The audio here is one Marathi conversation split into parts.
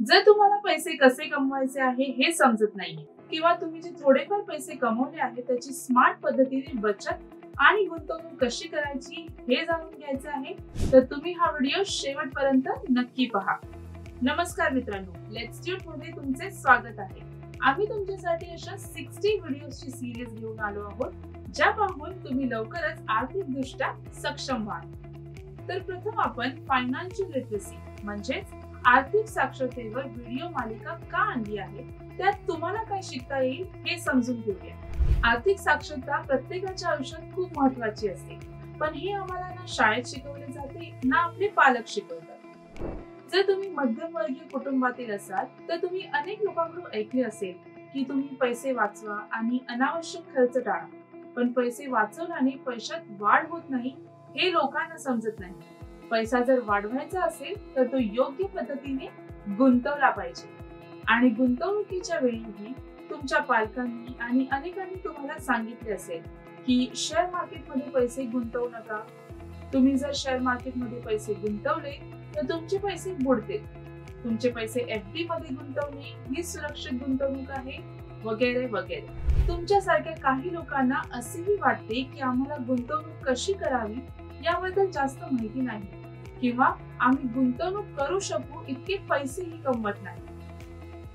जर तुम्हाला पैसे कसे कमवायचे आहे हे समजत नाहीये किंवा तुम्ही जे थोडेफार पैसे कमवले आहेत त्याची स्मार्ट पद्धतीने बचत आणि गुंतवणूक कशी करायची हे जाणून घ्यायचे आहे तर तुम्ही हा व्हिडिओ शेवटपर्यंत नक्की पहा। नमस्कार मित्रांनो, लेट्स ट्यूट मध्ये तुमचे स्वागत आहे। आम्ही तुमच्यासाठी अशा 60 व्हिडिओजची सिरीज घेऊन आलो आहोत ज्या पाहून तुम्ही लवकरच आर्थिकदृष्ट्या सक्षम व्हाल। तर प्रथम आपण फायनान्शियल लिटरसी म्हणजेच आर्थिक साक्षरतेवर व्हिडिओ मालिका का आणली आहे, त्यात तुम्हाला काय शिकता येईल हे समजून घेऊया। आर्थिक साक्षरता प्रत्येकाच्या आयुष्यात खूप महत्त्वाची असते, पण हे आम्हाला ना शाळेत शिकवले जाते ना आपले पालक शिकवतात। जर तुम्ही मध्यमवर्गीय कुटुंबातील असाल तर तुम्ही अनेक लोकांकडून ऐकले असेल की तुम्ही पैसे वाचवा आणि अनावश्यक खर्च टाळा, पण पैसे वाचवल्याने पैशात वाढ होत नाही हे लोकांना समजत नाही। पैसा जर वाढवायचा असेल तर तो योग्य पद्धतीने गुंतवला पाहिजे आणि गुंतवणुकीच्या वेळीही तुमच्या पालकांनी आणि अनेकांनी तुम्हाला सांगितले असेल की शेअर मार्केटमध्ये पैसे गुंतवू नका। तुम्ही जर शेअर मार्केटमध्ये पैसे गुंतवले तर तुमचे पैसे बुडतील। तुमचे पैसे एफडी मध्ये गुंतवणे ही सुरक्षित गुंतवणूक आहे, वगैरे वगैरे। तुमच्यासारख्या काही लोकांना असेही वाटते की आम्हाला गुंतवणूक कशी करावी याबद्दल जास्त माहिती नाही किंवा आम्ही गुंतवणूक करू शकू इतके पैसेही कमवत नाही।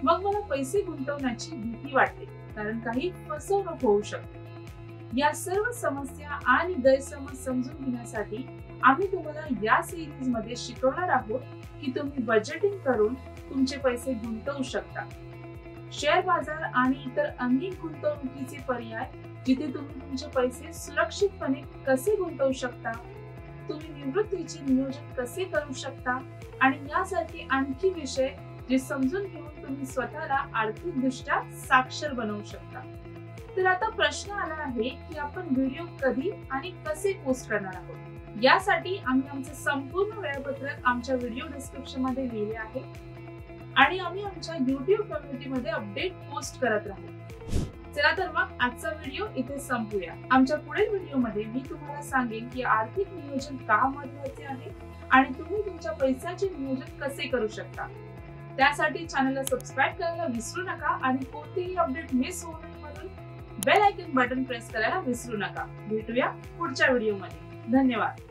मग मला पैसे गुंतवण्याची भीती वाटते कारण काही फसवणूक होऊ शकते। या सर्व समस्या आणि गैरसमज समजून घेण्यासाठी आम्ही तुम्हाला या सिरीज मध्ये शिकवणार आहोत की तुम्ही बजेटिंग करून तुमचे पैसे गुंतवू शकता। शेअर बाजार आणि इतर अनेक गुंतवणुकीचे पर्याय जिथे तुम्ही तुमचे पैसे सुरक्षितपणे कसे गुंतवू शकता, तुम्ही निवृत्तीचे नियोजन कसे करू शकता आणि यासारखे आणखी विषय जे समजून घेऊन तुम्ही स्वतःला आर्थिकदृष्ट्या साक्षर बनवू शकता। तर आता प्रश्न आला आहे की आपण व्हिडिओ कधी आणि कसे पोस्ट करणार आहोत। यासाठी आम्ही आमचे संपूर्ण वेळापत्रक आमच्या व्हिडिओ डिस्क्रिप्शन मध्ये लिहिले आहे आणि आम्ही आमच्या YouTube कम्युनिटी मध्ये अपडेट पोस्ट करत राहू। चला तर मग आजचा व्हिडिओ इथे संपूया। आमच्या पुढील व्हिडिओमध्ये मी तुम्हाला सांगेन की आर्थिक नियोजन का महत्त्वाचे आहे आणि तुम्ही तुमच्या पैशाचे नियोजन कसे करू शकता। त्यासाठी चॅनलला सबस्क्राइब करायला विसरू नका आणि कोणतेही अपडेट मिस होऊ नये म्हणून बेल आयकॉन बटन प्रेस करायला विसरू नका। भेटूया पुढच्या व्हिडिओमध्ये। धन्यवाद।